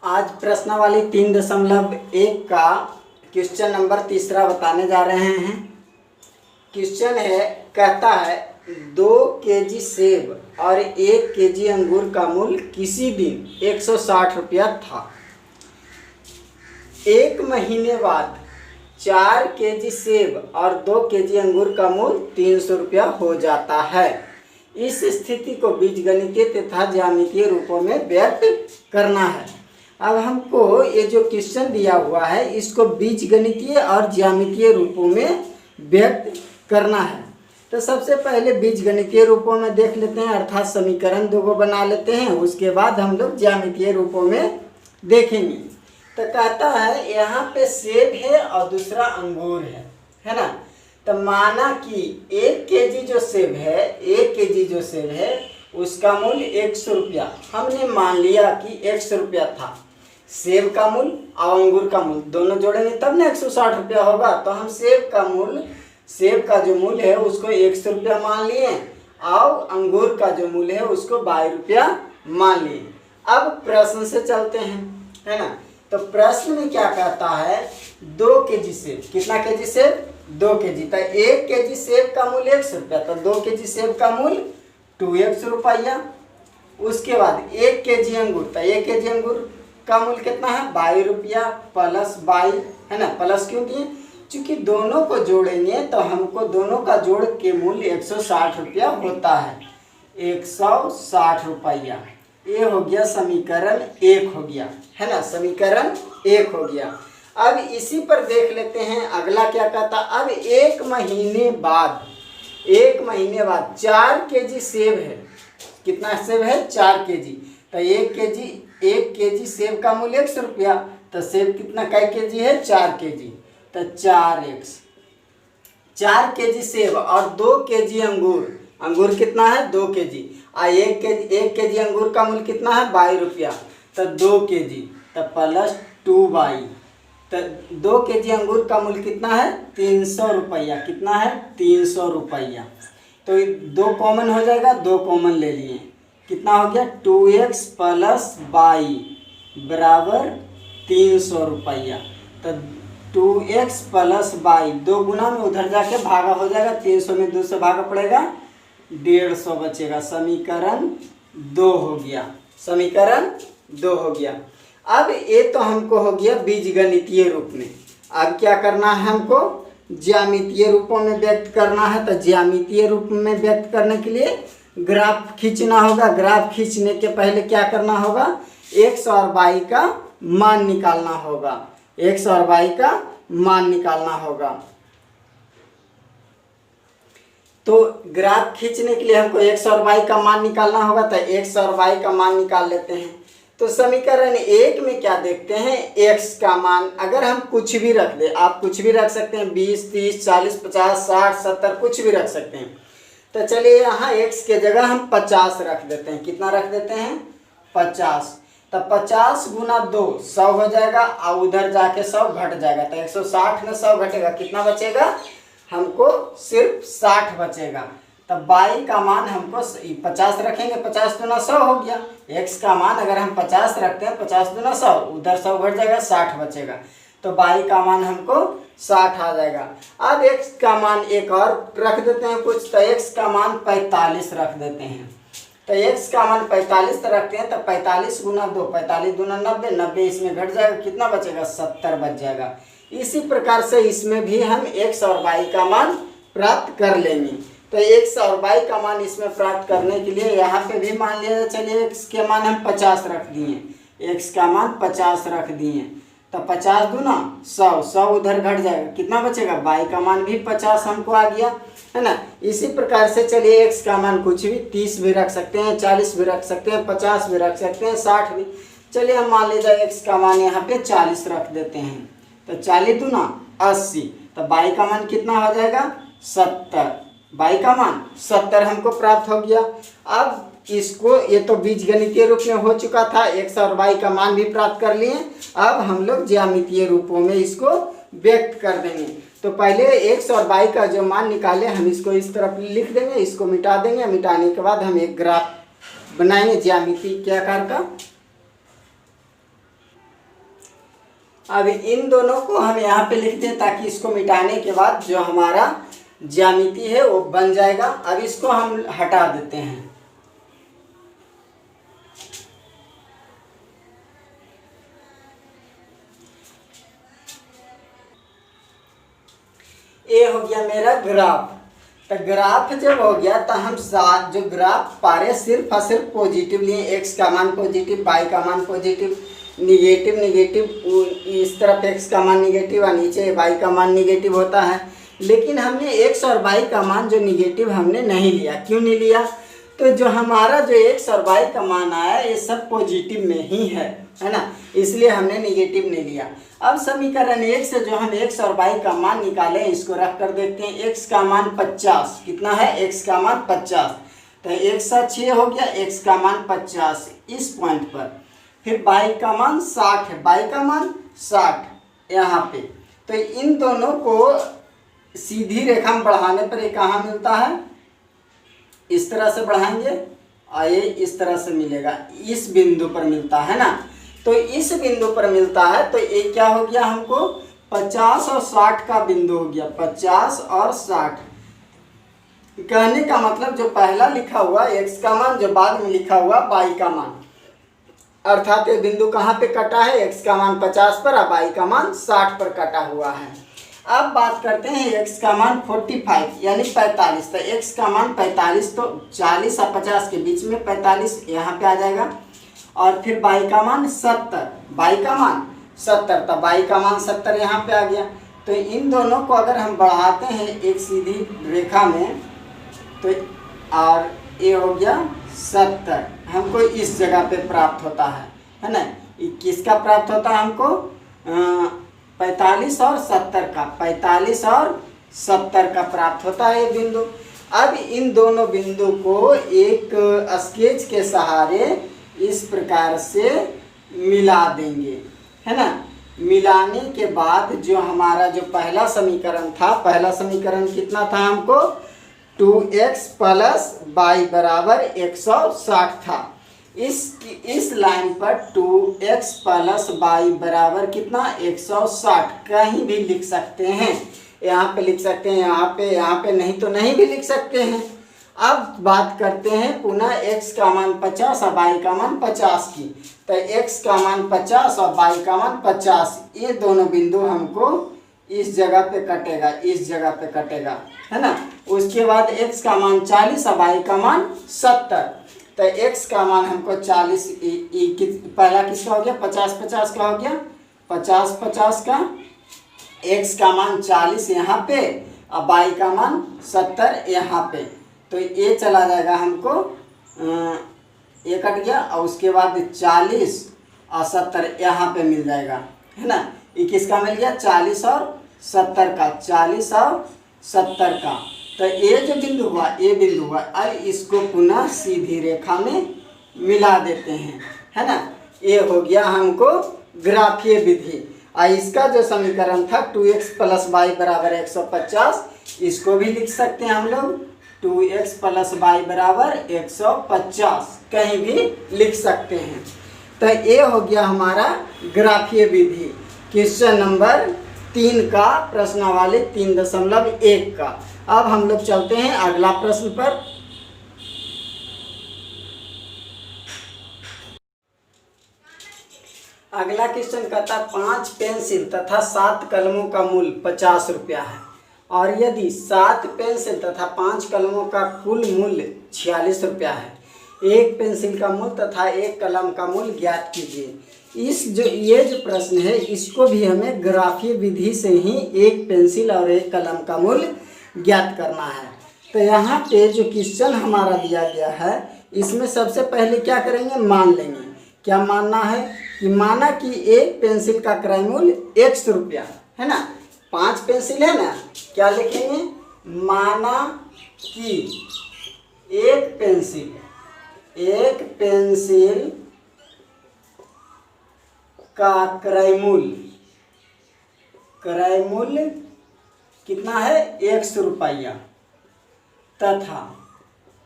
आज प्रश्नावली 3.1 का क्वेश्चन नंबर 3 बताने जा रहे हैं। क्वेश्चन है, कहता है 2 केजी सेब और 1 केजी अंगूर का मूल्य किसी दिन 160 रुपया था। 1 महीने बाद 4 केजी सेब और 2 केजी अंगूर का मूल्य 300 रुपया हो जाता है। इस स्थिति को बीजगणितीय तथा ज्यामितीय रूपों में व्यक्त करना है। अब हमको ये जो क्वेश्चन दिया हुआ है इसको बीजगणितीय और ज्यामितीय रूपों में व्यक्त करना है। तो सबसे पहले बीजगणितीय रूपों में देख लेते हैं, अर्थात समीकरण 2 को बना लेते हैं, उसके बाद हम लोग ज्यामितीय रूपों में देखेंगे। तो कहता है यहाँ पे सेब है और दूसरा अंगूर है ना। तो माना कि 1 केजी जो सेब है, 1 केजी जो सेब है उसका मूल्य 100 रुपया हमने मान लिया कि 100 रुपया था। सेब का मूल्य और अंगूर का मूल्य दोनों जोड़ेंगे तब ना 160 रुपया होगा। तो हम सेब का जो मूल्य है उसको 100 रुपया मान लिए और अंगूर का जो मूल्य है उसको 22 रुपया मान लिए। अब प्रश्न से चलते हैं, है ना। तो प्रश्न में क्या कहता है, 2 केजी सेब, कितना केजी सेब? 2 केजी। तो 1 केजी सेब का मूल्य 100 रुपया, तो 2 केजी सेब का मूल्य 200 रुपया। उसके बाद 1 केजी अंगूर, तो 1 केजी अंगूर का मूल्य कितना है? 22 रुपया प्लस 22, है ना। प्लस क्यों किए? चूंकि दोनों को जोड़ेंगे तो हमको दोनों का जोड़ के मूल्य 160 रुपया होता है। 160 रुपया, ये हो गया समीकरण 1 हो गया, है ना। समीकरण 1 हो गया। अब इसी पर देख लेते हैं अगला क्या कहता। अब 1 महीने बाद 4 केजी सेब है। कितना सेब है? 4 केजी। तो 1 केजी सेब का मूल्य 100 रुपया। तो सेब कितना कै केजी है? 4 केजी। तो 4 केजी सेब और 2 केजी अंगूर कितना है? 2 केजी। और 1 केजी अंगूर का मूल्य कितना है? 22 रुपया। तो 2 केजी, तो प्लस 2/22। तो 2 केजी अंगूर का मूल्य कितना है? 300 रुपया। कितना है? 300 रुपया। तो 2 कॉमन हो जाएगा, 2 कॉमन ले लिए, कितना हो गया? 2x प्लस 22 बराबर 300 रुपया। तो 2x प्लस 22 2 गुना में उधर जाके भागा हो जाएगा, 300 में 2 से भागा पड़ेगा, 150 बचेगा। समीकरण 2 हो गया। समीकरण 2 हो गया। अब ये तो हमको हो गया बीजगणितीय रूप में। अब क्या करना है हमको? ज्यामितीय रूपों में व्यक्त करना है। तो ज्यामितीय रूप में व्यक्त करने के लिए ग्राफ खींचना होगा। ग्राफ खींचने के पहले क्या करना होगा? x और y का मान निकालना होगा। x और y का मान निकालना होगा। तो ग्राफ खींचने के लिए हमको x और y का मान निकालना होगा। तो x और y का मान निकाल लेते हैं। तो समीकरण 1 में क्या देखते हैं? x का मान अगर हम कुछ भी रख दें, आप कुछ भी रख सकते हैं, 20, 30, 40, 50, 60, 70 कुछ भी रख सकते हैं। तो चलिए यहाँ x के जगह हम 50 रख देते हैं। कितना रख देते हैं? 50। तो 50 गुना 2 100 हो जाएगा और उधर जाके 100 घट जाएगा। तो 160 में 100 घटेगा, कितना बचेगा? हमको सिर्फ 60 बचेगा। तब y का मान हमको 50 रखेंगे, 50 दूना 100 हो गया। x का मान अगर हम 50 रखते हैं, 50 दूना 100, उधर 100 घट जाएगा, 60 बचेगा। तो y का मान हमको 60 आ जाएगा। अब x का मान एक और रख देते हैं कुछ, तो x का मान 45 रख देते हैं। तो x का मान 45 रखते हैं, तो 45 गुना 2, 45 दूना 90, 90 इसमें घट जाएगा, कितना बचेगा? 70 बच जाएगा। इसी प्रकार से इसमें भी हम x और y का मान प्राप्त कर लेंगे। तो x और y का मान इसमें प्राप्त करने के लिए यहाँ पे भी मान लिया, चलिए x के मान हम 50 रख दिए, x का मान 50 रख दिए। तो 50 दूना 100, 100 उधर घट जाएगा, कितना बचेगा? y का मान भी 50 हमको आ गया, है ना। इसी प्रकार से चलिए x का मान कुछ भी 30 भी रख सकते हैं, 40 भी रख सकते हैं, 50 भी रख सकते हैं, 60 भी। चलिए हम मान लीजिए x का मान यहाँ पे 40 रख देते हैं। तो 40 दूना 80, तो y का मान कितना हो जाएगा? 70। y का मान 70 हमको प्राप्त हो गया। अब इसको, ये तो बीजगणितीय रूप में हो चुका था, x और y का मान भी प्राप्त कर लिए। अब हम लोग ज्यामितीय रूपों में इसको व्यक्त कर देंगे। तो पहले x और y का जो मान निकाले हम इसको इस तरफ लिख देंगे, इसको मिटा देंगे। मिटाने के बाद हम एक ग्राफ बनाएंगे ज्यामितीय आकार का। अब इन दोनों को हम यहाँ पे लिख दें ताकि इसको मिटाने के बाद जो हमारा ज्यामिति है वो बन जाएगा। अब इसको हम हटा देते हैं। ये हो गया मेरा ग्राफ। तो ग्राफ जब हो गया तो हम साथ जो ग्राफ पा रहे सिर्फ और सिर्फ पॉजिटिव लिए, एक्स का मान पॉजिटिव, वाई का मान पॉजिटिव, निगेटिव निगेटिव, इस तरफ एक्स का मान निगेटिव और नीचे वाई का मान निगेटिव होता है। लेकिन हमने एक्स और वाई का मान जो निगेटिव हमने नहीं लिया। क्यों नहीं लिया? तो जो हमारा जो एक्स और वाई का मान आया ये सब पॉजिटिव में ही है ना, इसलिए हमने निगेटिव नहीं लिया। अब समीकरण 1 से जो हम एक्स और वाई का मान निकाले इसको रख कर देखते हैं। एक्स का मान 50 कितना है? एक्स का मान 50, तो 106 हो गया एक्स का मान 50 इस पॉइंट पर। फिर वाई का मान 60 है, वाई का मान 60 यहाँ पे। तो इन दोनों को सीधी रेखा में बढ़ाने पर ये कहाँ मिलता है? इस तरह से बढ़ाएंगे और ये इस तरह से मिलेगा, इस बिंदु पर मिलता है ना। तो इस बिंदु पर मिलता है तो ये क्या हो गया हमको? 50 और 60 का बिंदु हो गया, 50 और 60। कहने का मतलब जो पहला लिखा हुआ एक्स का मान, जो बाद में लिखा हुआ वाई का मान, अर्थात ये बिंदु कहाँ पे कटा है? एक्स का मान 50 पर और वाई का मान 60 पर कटा हुआ है। अब बात करते हैं एक्स का मान 45 यानी 45। तो एक्स का मान 45, तो 40 और 50 के बीच में 45 यहाँ पे आ जाएगा। और फिर वाई का मान 70, वाई का मान 70, तो वाई का मान 70 यहाँ पे आ गया। तो इन दोनों को अगर हम बढ़ाते हैं एक सीधी रेखा में तो और ये हो गया 70, हमको इस जगह पे प्राप्त होता है ना। किसका प्राप्त होता है हमको? 45 और 70 का, 45 और 70 का प्राप्त होता है ये बिंदु। अब इन दोनों बिंदु को एक स्केच के सहारे इस प्रकार से मिला देंगे, है ना। मिलाने के बाद जो हमारा जो पहला समीकरण था, पहला समीकरण कितना था हमको? 2x प्लस वाई बराबर 160 था। इस लाइन पर 2x प्लस वाई बराबर कितना? 160 कहीं भी लिख सकते हैं, यहाँ पे लिख सकते हैं, यहाँ पे नहीं तो नहीं भी लिख सकते हैं। अब बात करते हैं पुनः x का मान 50 और y का मान 50 की। तो x का मान 50 और y का मान 50, ये दोनों बिंदु हमको इस जगह पे कटेगा, इस जगह पे कटेगा, है ना। उसके बाद x का मान 40 और y का मान 70। तो x का मान हमको 40, पहला किसका हो गया? 50-50 का हो गया, 50-50 का। x का मान 40 यहाँ पे और y का मान 70 यहाँ पे। तो ये चला जाएगा हमको, ये कट गया और उसके बाद 40 और 70 यहाँ पे मिल जाएगा, है ना। ये किसका मिल गया? 40 और 70 का, 40 और 70 का। तो ये जो बिंदु हुआ, ये बिंदु हुआ। अब इसको पुनः सीधी रेखा में मिला देते हैं, है ना। ये हो गया हमको ग्राफीय विधि। और इसका जो समीकरण था 2x प्लस वाई बराबर 150, इसको भी लिख सकते हैं हम लोग 2x प्लस वाई बराबर 150, कहीं भी लिख सकते हैं। तो ये हो गया हमारा ग्राफीय विधि, क्वेश्चन नंबर 3 का, प्रश्नावली 3.1 का। अब हम लोग चलते हैं अगला प्रश्न पर। अगला क्वेश्चन कहता 5 पेंसिल तथा 7 कलमों का मूल्य 50 रुपया है और यदि 7 पेंसिल तथा 5 कलमों का कुल मूल्य 46 रुपया है। एक पेंसिल का मूल्य तथा एक कलम का मूल्य ज्ञात कीजिए। ये जो प्रश्न है इसको भी हमें ग्राफीय विधि से ही एक पेंसिल और एक कलम का मूल्य ज्ञात करना है। तो यहाँ पे जो क्वेश्चन हमारा दिया गया है इसमें सबसे पहले क्या करेंगे? मान लेंगे। क्या मानना है? कि माना कि एक पेंसिल का क्रय मूल्य 100 रुपया है ना। 5 पेंसिल है ना, क्या लिखेंगे? माना कि एक पेंसिल का क्रय मूल्य कितना है? 100 रुपया तथा,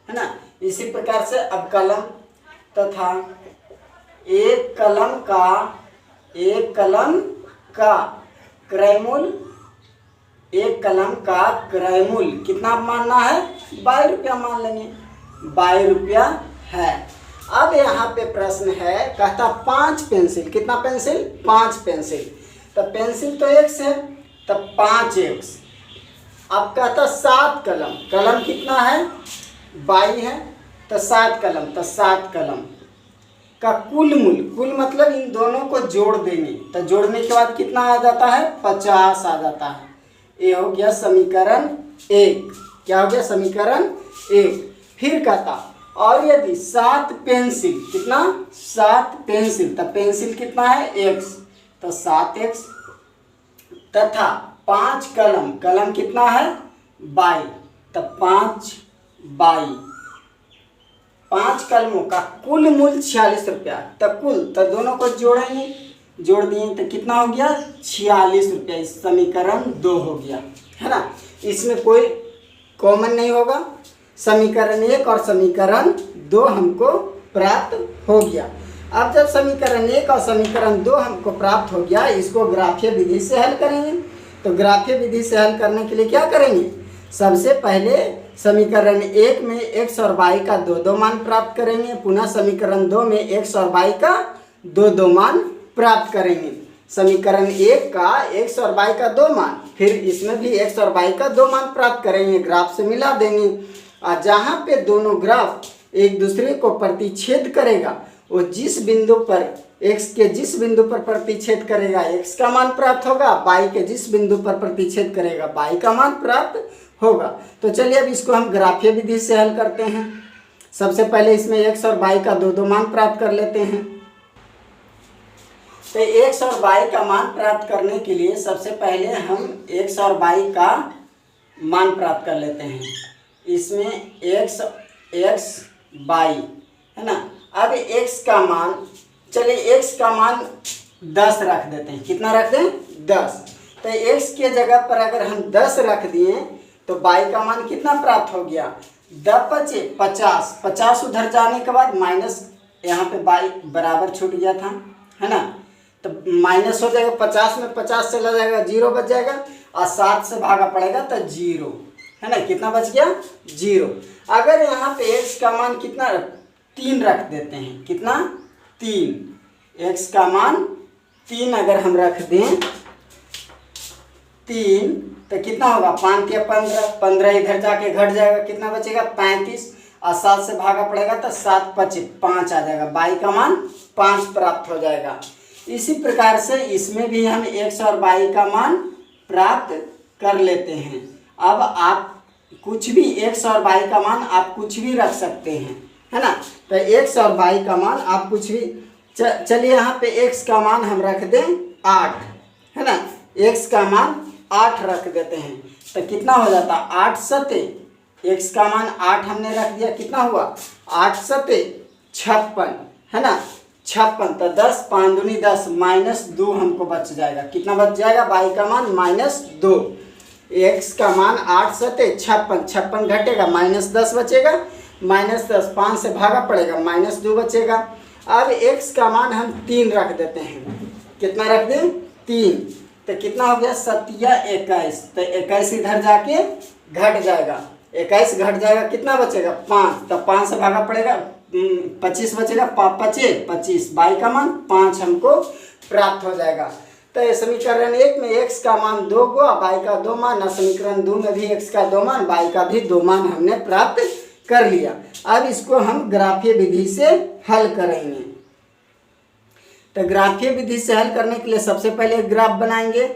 है ना। इसी प्रकार से अब कलम तथा एक कलम का क्रय मूल्य, एक कलम का क्रय मूल्य कितना मानना है, 22 रुपया मान लेंगे, 22 रुपया है। अब यहाँ पे प्रश्न है, कहता 5 पेंसिल, कितना पेंसिल, 5 पेंसिल, तो पेंसिल तो x है, तब 5x। अब कहता 7 कलम, कलम कितना है, 22 है, तो 7 कलम, तो 7 कलम का कुल मूल्य, कुल मतलब इन दोनों को जोड़ देंगे, तो जोड़ने के बाद कितना आ जाता है, 50 आ जाता है। ये हो गया समीकरण 1। क्या हो गया, समीकरण 1। फिर कहता और यदि 7 पेंसिल, कितना, 7 पेंसिल, तो पेंसिल कितना है, x, तो 7x, तथा 5 कलम, कलम कितना है, 22, तो 5 कलमों का कुल मूल्य 46 रुपया, तो कुल, तो दोनों को जोड़ेंगे, जोड़ दिए तो कितना हो गया, 46 रुपया। इस समीकरण 2 हो गया, है ना। इसमें कोई कॉमन नहीं होगा, समीकरण 1 और समीकरण 2 हमको प्राप्त हो गया। अब जब समीकरण 1 और समीकरण 2 हमको प्राप्त हो गया, इसको ग्राफीय विधि से हल करेंगे। तो ग्राफीय विधि से हल करने के लिए क्या करेंगे, सबसे पहले समीकरण 1 में x और y का 2 मान प्राप्त करेंगे, पुनः समीकरण 2 में x और y का 2 मान प्राप्त करेंगे। समीकरण 1 का x और y का 2 मान, फिर इसमें भी x और y का 2 मान प्राप्त करेंगे, ग्राफ से मिला देंगे, और जहाँ पे दोनों ग्राफ एक दूसरे को प्रतिच्छेद करेगा, वो जिस बिंदु पर x के जिस बिंदु पर प्रतिच्छेद करेगा x का मान प्राप्त होगा, y के जिस बिंदु पर प्रतिच्छेद करेगा y का मान प्राप्त होगा। तो चलिए अब इसको हम ग्राफीय विधि से हल करते हैं। सबसे पहले इसमें x और y का 2 मान प्राप्त कर लेते हैं। तो x और y का मान प्राप्त करने के लिए सबसे पहले हम x और y का मान प्राप्त कर लेते हैं। इसमें x y है ना। अब x का मान, चलिए x का मान 10 रख देते हैं। कितना रख दें, 10। तो x के जगह पर अगर हम 10 रख दिए तो y का मान कितना प्राप्त हो गया, 10 × 50, 50 उधर जाने के बाद माइनस, यहाँ पे y बराबर छूट गया था, है ना, तो माइनस हो जाएगा, 50 में 50 चला जाएगा, 0 बच जाएगा, और 7 से भागा पड़ेगा तो 0, है ना, कितना बच गया, 0। अगर यहाँ पे x का मान कितना 3 रख देते हैं, कितना 3, x का मान 3 अगर हम रख दें, 3, तो कितना होगा, 5 × 15, 15 इधर जाके घट जाएगा, कितना बचेगा 35, और 7 से भागा पड़ेगा तो 7 × 5 आ जाएगा, y का मान 5 प्राप्त हो जाएगा। इसी प्रकार से इसमें भी हम x और y का मान प्राप्त कर लेते हैं। अब आप कुछ भी x और y का मान आप कुछ भी रख सकते हैं, है ना। तो x और y का मान आप कुछ भी, चलिए यहाँ पे x का मान हम रख दें 8, है ना, x का मान 8 रख देते हैं, तो कितना हो जाता, 8 सते, x का मान 8 हमने रख दिया, कितना हुआ 8 सते 56, है ना, 56, तो 10 5 दूनी 10, -2 हमको बच जाएगा, कितना बच जाएगा, y का मान -2, x का मान 8 सते 56, 56 घटेगा, -10 बचेगा, -10, 5 से भागा पड़ेगा, -2 बचेगा। अब x का मान हम 3 रख देते हैं, कितना रख दें, 3, तो कितना हो गया 7 × 21, तो 21 इधर जाके घट जाएगा, 21 घट जाएगा, कितना बचेगा 5, तो 5 से भागा पड़ेगा, 25 बचेगा, 25, y का मान 5 हमको प्राप्त हो जाएगा। तो समीकरण 1 में x का मान 2 y का 2 मान, समीकरण 2 में भी x का 2 मान, y का भी 2 मान हमने प्राप्त कर लिया। अब इसको हम ग्राफीय विधि से हल करेंगे। तो ग्राफीय विधि से हल करने के लिए सबसे पहले ग्राफ बनाएंगे।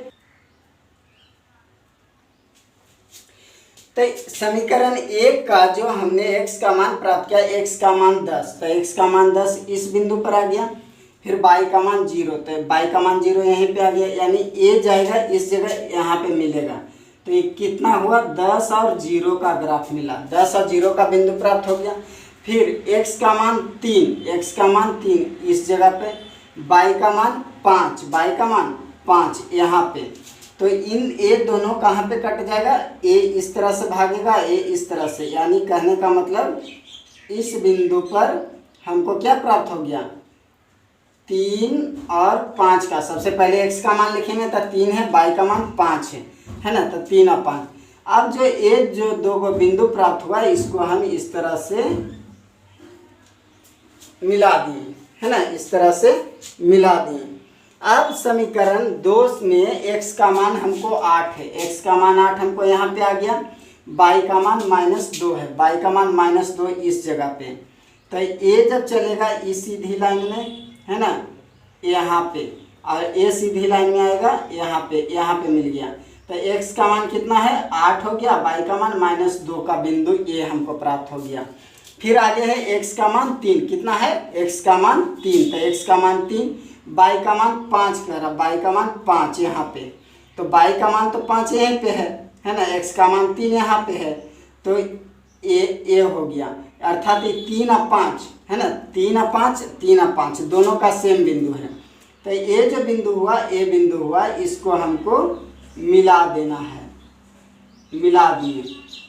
तो समीकरण 1 का जो हमने x का मान प्राप्त किया, x का मान 10, तो x का मान 10 इस बिंदु पर आ गया, फिर y का मान 0, तो y का मान 0 यहीं पे आ गया, यानी a जाएगा इस जगह, यहाँ पे मिलेगा, तो ये कितना हुआ 10 और 0 का ग्राफ मिला, 10 और 0 का बिंदु प्राप्त हो गया। फिर x का मान 3 इस जगह पे, y का मान 5 यहाँ पे, तो इन a दोनों कहाँ पे कट जाएगा, a इस तरह से भागेगा, a इस तरह से, यानी कहने का मतलब इस बिंदु पर हमको क्या प्राप्त हो गया, 3 और 5 का, सबसे पहले x का मान लिखेंगे तो 3 है, y का मान 5 है ना, तो 3 और 5। अब जो दो को बिंदु प्राप्त हुआ इसको हम इस तरह से मिला दिए, है ना, इस तरह से मिला दिए। अब समीकरण 2 में x का मान हमको 8 है, x का मान 8 हमको यहाँ पे आ गया, y का मान -2 है, y का मान -2 इस जगह पे। तो ये जब चलेगा इस सीधी लाइन में, है ना, यहाँ पे, और ये सीधी लाइन में आएगा यहाँ पे मिल गया। तो x का मान कितना है 8 हो गया, y का मान -2 का बिंदु ये हमको प्राप्त हो गया। फिर आगे है x का मान 3, कितना है x का मान 3, तो x का मान 3, y का मान 5 कह रहा, y का मान 5 यहाँ पे, तो y का मान तो 5 यहीं पे है ना, x का मान 3 यहाँ पे है, तो ये हो गया, अर्थात ये 3 और 5 है ना, 3 और 5 दोनों का सेम बिंदु है। तो ये जो बिंदु हुआ, ये बिंदु हुआ, इसको हमको मिला देना है, मिला दिए।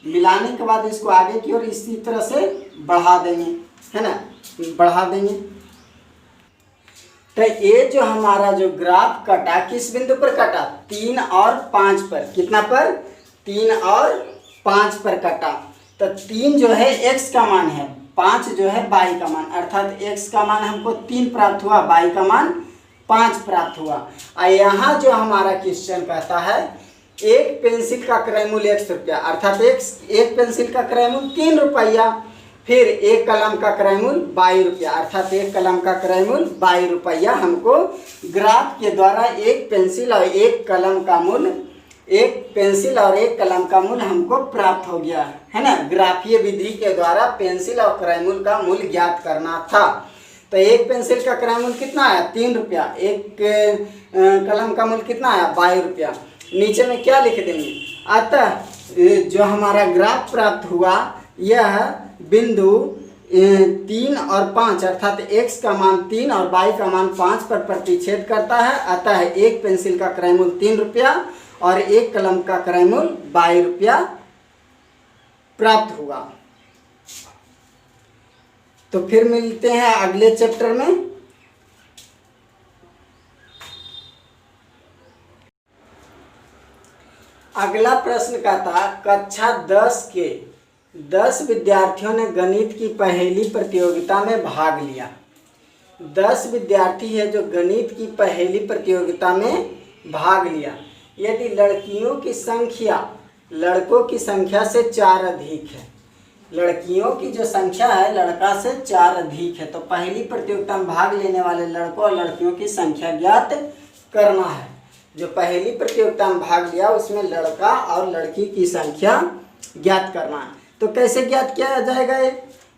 मिलाने के बाद इसको आगे की ओर इसी तरह से बढ़ा देंगे, है ना, बढ़ा देंगे। तो ये जो हमारा जो ग्राफ कटा किस बिंदु पर कटा, 3 और 5 पर, कितना पर, 3 और 5 पर कटा। तो 3 जो है x का मान है, 5 जो है y का मान, अर्थात x का मान हमको 3 प्राप्त हुआ, y का मान 5 प्राप्त हुआ। और यहाँ जो हमारा क्वेश्चन कहता है एक पेंसिल का क्रय मूल्य 100 रुपया, अर्थात एक पेंसिल का क्रय मूल्य 3 रुपया, फिर एक कलम का क्रय मूल्य 22 रुपया, अर्थात एक कलम का क्रय मूल्य 22 रुपया हमको ग्राफ के द्वारा एक पेंसिल और एक कलम का मूल्य, एक पेंसिल और एक कलम का मूल्य हमको प्राप्त हो गया, है ना। ग्राफीय विधि के द्वारा पेंसिल और क्रय मूल्य का मूल्य ज्ञात करना था। तो एक पेंसिल का क्रय मूल्य कितना आया 3 रुपया, एक कलम का मूल्य कितना आया 22 रुपया। नीचे में क्या लिख देंगे, अतः जो हमारा ग्राफ प्राप्त हुआ यह बिंदु 3 और 5 अर्थात x का मान 3 और y का मान 5 पर प्रतिच्छेद करता है। अतः एक पेंसिल का क्रय मूल्य 3 रुपया और एक कलम का क्रय मूल्य 22 रुपया प्राप्त हुआ। तो फिर मिलते हैं अगले चैप्टर में। अगला प्रश्न का था कक्षा 10 के 10 विद्यार्थियों ने गणित की पहेली प्रतियोगिता में भाग लिया। 10 विद्यार्थी है जो गणित की पहेली प्रतियोगिता में भाग लिया। यदि लड़कियों की संख्या लड़कों की संख्या से 4 अधिक है, लड़कियों की जो संख्या है लड़का से 4 अधिक है, तो पहली प्रतियोगिता में भाग लेने वाले लड़कों और लड़कियों की संख्या ज्ञात करना है। जो पहली प्रतियोगिता में भाग लिया उसमें लड़का और लड़की की संख्या ज्ञात करना है। तो कैसे ज्ञात किया जाएगा ये,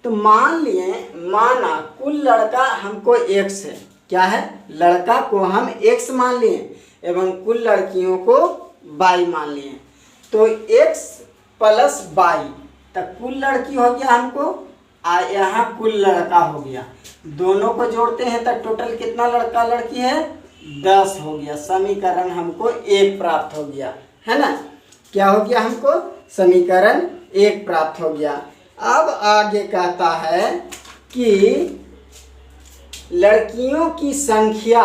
तो मान लिए, माना कुल लड़का हमको x है, क्या है, लड़का को हम x मान लिए एवं कुल लड़कियों को y मान लिए। तो x प्लस y तक कुल लड़की हो गया हमको, यहाँ कुल लड़का हो गया। दोनों को जोड़ते हैं तो टोटल कितना लड़का लड़की है 10 हो गया। समीकरण हमको 1 प्राप्त हो गया, है ना। क्या हो गया हमको, समीकरण 1 प्राप्त हो गया। अब आगे कहता है कि लड़कियों की संख्या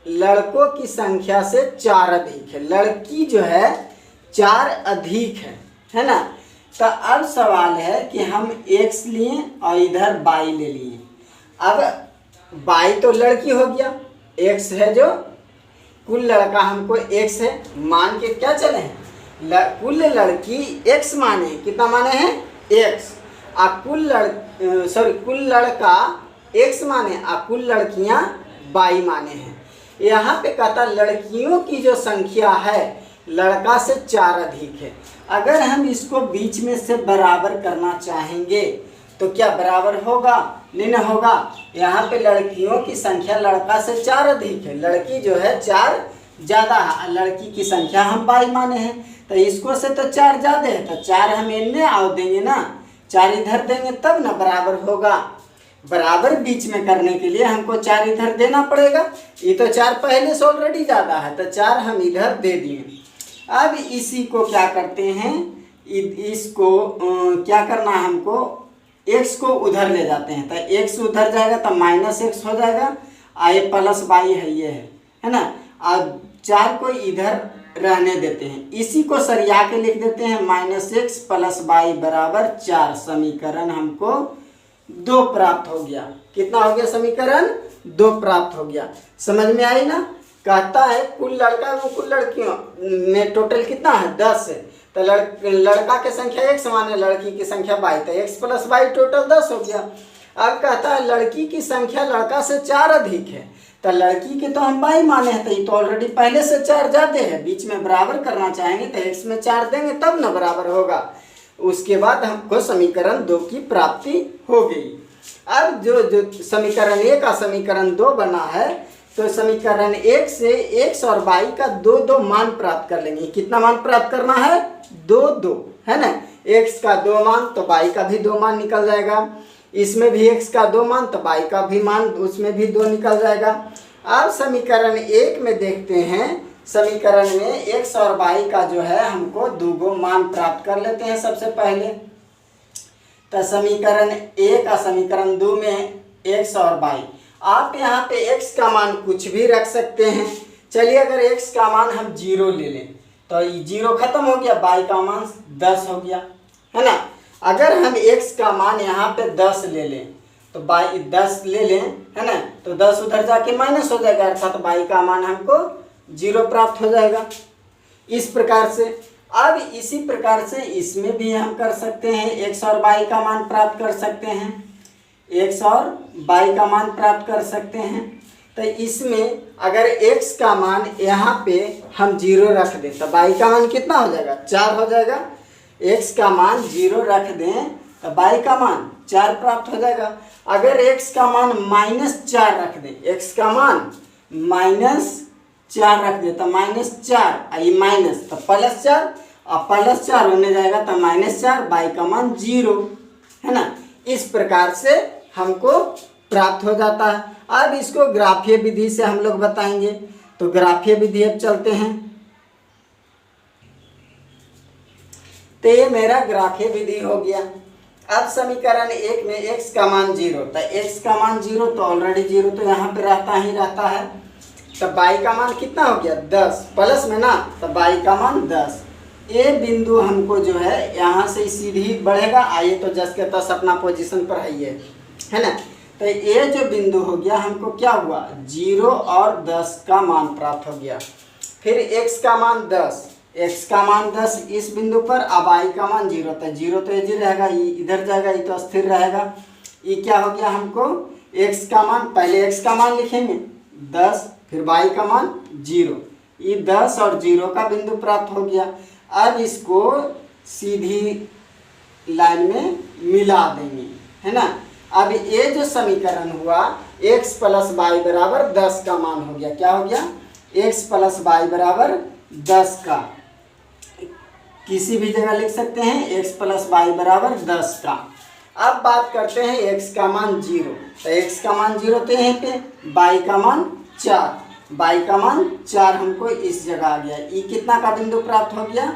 लड़कों की संख्या से 4 अधिक है, लड़की जो है 4 अधिक है ना। तो अब सवाल है कि हम x लिए और इधर y ले लिए। अब y तो लड़की हो गया, x है जो कुल लड़का हमको x है मान के क्या चले हैं, कुल लड़की x माने, कितना माने हैं x, कुल लड़का x माने और कुल लड़कियां y माने हैं। यहाँ पे कहता लड़कियों की जो संख्या है लड़का से 4 अधिक है। अगर हम इसको बीच में से बराबर करना चाहेंगे तो क्या बराबर होगा, नहीं होगा। यहाँ पे लड़कियों की संख्या लड़का से 4 अधिक है, लड़की जो है 4 ज़्यादा है, लड़की की संख्या हम y माने हैं, तो इसको से तो 4 ज़्यादा है, तो 4 हम इन्हें आओ देंगे ना, 4 इधर देंगे तब ना बराबर होगा। बराबर बीच में करने के लिए हमको 4 इधर देना पड़ेगा, ये तो 4 पहले से ऑलरेडी ज़्यादा है, तो 4 हम इधर दे दिए। अब इसी को क्या करते हैं, इसको क्या करना है हमको, x को उधर ले जाते हैं, तो x उधर जाएगा तो -x हो जाएगा ये प्लस बाई है, ये है ना। अब 4 को इधर रहने देते हैं, इसी को सरिया के लिख देते हैं -x प्लस बाई बराबर 4। समीकरण हमको 2 प्राप्त हो गया। कितना हो गया? समीकरण 2 प्राप्त हो गया। समझ में आई ना। कहता है कुल लड़का एवं कुल लड़कियों में टोटल कितना है? 10 है। तो लड़का की संख्या 1 समान है, लड़की की संख्या 22, तो x प्लस बाई टोटल 10 हो गया। अब कहता है लड़की की संख्या लड़का से 4 अधिक है, तो लड़की के तो हम बाई माने हैं, तो ये तो ऑलरेडी पहले से 4 ज्यादा है। बीच में बराबर करना चाहेंगे तो x में 4 देंगे तब ना बराबर होगा। उसके बाद हमको समीकरण 2 की प्राप्ति हो गई। अब जो समीकरण 1 का समीकरण 2 बना है, तो समीकरण 1 से x और y का 2 मान प्राप्त कर लेंगे। कितना मान प्राप्त करना है? 2 है ना। x का 2 मान तो y का भी 2 मान निकल जाएगा। इसमें भी x का 2 मान तो y का भी मान, उसमें भी 2 निकल जाएगा। अब समीकरण 1 में देखते हैं, समीकरण में x और y का जो है हमको 2 मान प्राप्त कर लेते हैं सबसे पहले। तो समीकरण 1 का समीकरण 2 में x और y, आप यहाँ पे x का मान कुछ भी रख सकते हैं। चलिए अगर x का मान हम 0 ले लें तो 0 खत्म हो गया, y का मान 10 हो गया, है ना। अगर हम x का मान यहाँ पे 10 ले लें तो y 10 ले लें, है ना, तो 10 उधर जाके माइनस हो जाएगा, अर्थात y का मान हमको 0 प्राप्त हो जाएगा। इस प्रकार से अब इसी प्रकार से इसमें भी हम कर सकते हैं, x और y का मान प्राप्त कर सकते हैं, x और y का मान प्राप्त कर सकते हैं। तो इसमें अगर x का मान यहाँ पे हम 0 रख दें तो y का मान कितना हो जाएगा? 4 हो जाएगा। x का मान 0 रख दें तो y का मान 4 प्राप्त हो जाएगा। अगर x का मान -4 रख दें, x का मान -4 रख दें तो -4 ये माइनस तो +4 और +4 होने जाएगा तो -4, y का मान 0, है ना। इस प्रकार से हमको प्राप्त हो जाता है। अब इसको ग्राफीय विधि से हम लोग बताएंगे, तो ग्राफीय विधि अब चलते हैं। तो ये मेरा ग्राफीय विधि हो गया। अब समीकरण 1 में x का मान 0, तो x का मान 0 तो ऑलरेडी 0 तो यहाँ पे रहता ही रहता है। तो y का मान कितना हो गया? 10 प्लस में ना, तो y का मान 10। ये बिंदु हमको जो है यहाँ से सीधी बढ़ेगा, आइए तो जस के तस अपना पोजीशन पर है ना। तो ये जो बिंदु हो गया हमको क्या हुआ? 0 और 10 का मान प्राप्त हो गया। फिर x का मान 10, x का मान 10 इस बिंदु पर, अब y का मान 0, तो 0 तो ये रहेगा, ये इधर जाएगा, ये तो स्थिर रहेगा। ये क्या हो गया हमको? x का मान, पहले x का मान लिखेंगे 10, फिर y का मान 0, ये 10 और 0 का बिंदु प्राप्त हो गया। अब इसको सीधी लाइन में मिला देंगे, है ना। अब ये जो समीकरण हुआ x प्लस वाई बराबर 10 का मान हो गया। क्या हो गया? x प्लस वाई बराबर 10 का, किसी भी जगह लिख सकते हैं x प्लस वाई बराबर 10 का। अब बात करते हैं x का मान 0, तो x का मान 0 तो यहीं पे, y का मान 4, y का मान 4 हमको इस जगह आ गया। ये कितना का बिंदु प्राप्त हो गया?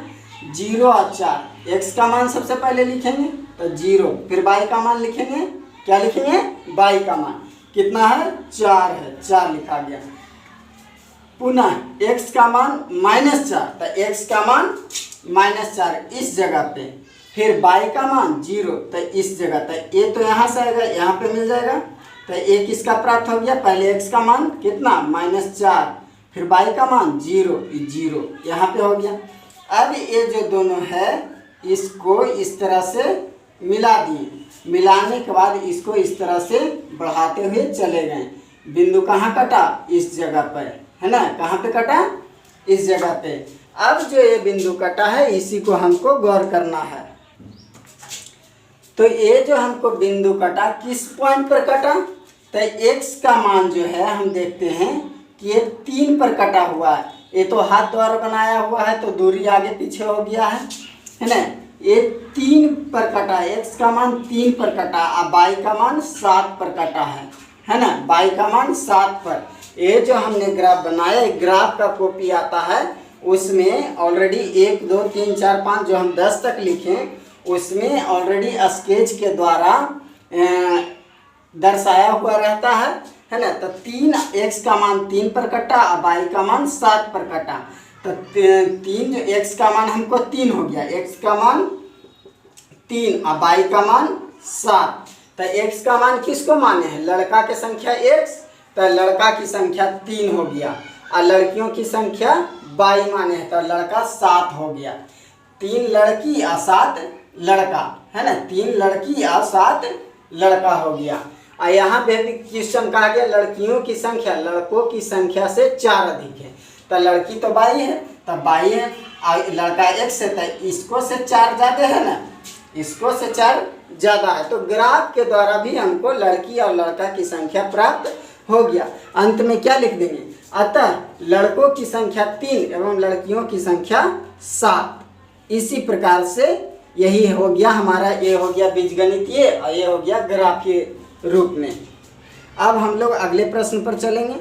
0 और 4। x का मान सबसे पहले लिखेंगे तो 0, फिर y का मान लिखेंगे, क्या लिखेंगे? y का मान कितना है? 4 है, 4 लिखा गया। पुनः x का मान -4, तो x का मान -4 इस जगह पे, फिर y का मान 0 तो इस जगह, तो ये तो यहाँ से आएगा, यहाँ पे मिल जाएगा, तो एक इसका प्राप्त हो गया। पहले x का मान कितना? -4, फिर y का मान 0, 0 यहाँ पे हो गया। अब ये जो दोनों है इसको इस तरह से मिला दिए, मिलाने के बाद इसको इस तरह से बढ़ाते हुए चले गए। बिंदु कहाँ कटा? इस जगह पर, है ना। कहाँ पे कटा? इस जगह पे। अब जो ये बिंदु कटा है इसी को हमको गौर करना है। तो ये जो हमको बिंदु कटा किस पॉइंट पर कटा? तो x का मान जो है हम देखते हैं कि ये 3 पर कटा हुआ है। ये तो हाथ द्वारा बनाया हुआ है तो दूरी आगे पीछे हो गया है ना। ये 3 पर कटा है, x का मान 3 पर कटा, अब y का मान 7 पर कटा है ना। y का मान 7 पर। ये जो हमने ग्राफ बनाया, ग्राफ का कॉपी आता है, उसमें ऑलरेडी 1 2 3 4 5 जो हम 10 तक लिखें उसमें ऑलरेडी स्केच के द्वारा दर्शाया हुआ रहता है है ना। तो 3 x का मान 3 पर कटा और y का मान 7 पर कटा। तो 3 जो x का मान हमको 3 हो गया, x का मान 3 और y का मान 7। तो x का मान किसको माने हैं, लड़का की संख्या x, तो लड़का की संख्या 3 हो गया और लड़कियों की संख्या y माने है, तो लड़का 7 हो गया। 3 लड़की और 7 लड़का, है ना, 3 लड़की और 7 लड़का हो गया। और यहाँ पे भी क्वेश्चन कहा गया लड़कियों की संख्या लड़कों की संख्या से 4 अधिक है। तो लड़की तो 22 है, तो 22 है और लड़का x है, तो इसको से 4 ज़्यादा है ना, इसको से 4 ज़्यादा है। तो ग्राफ के द्वारा भी हमको लड़की और लड़का की संख्या प्राप्त हो गया। अंत में क्या लिख देंगे, अतः लड़कों की संख्या 3 एवं लड़कियों की संख्या 7। इसी प्रकार से यही हो गया हमारा, ये हो गया बीजगणितीय और ये हो गया ग्राफीय रूप में। अब हम लोग अगले प्रश्न पर चलेंगे।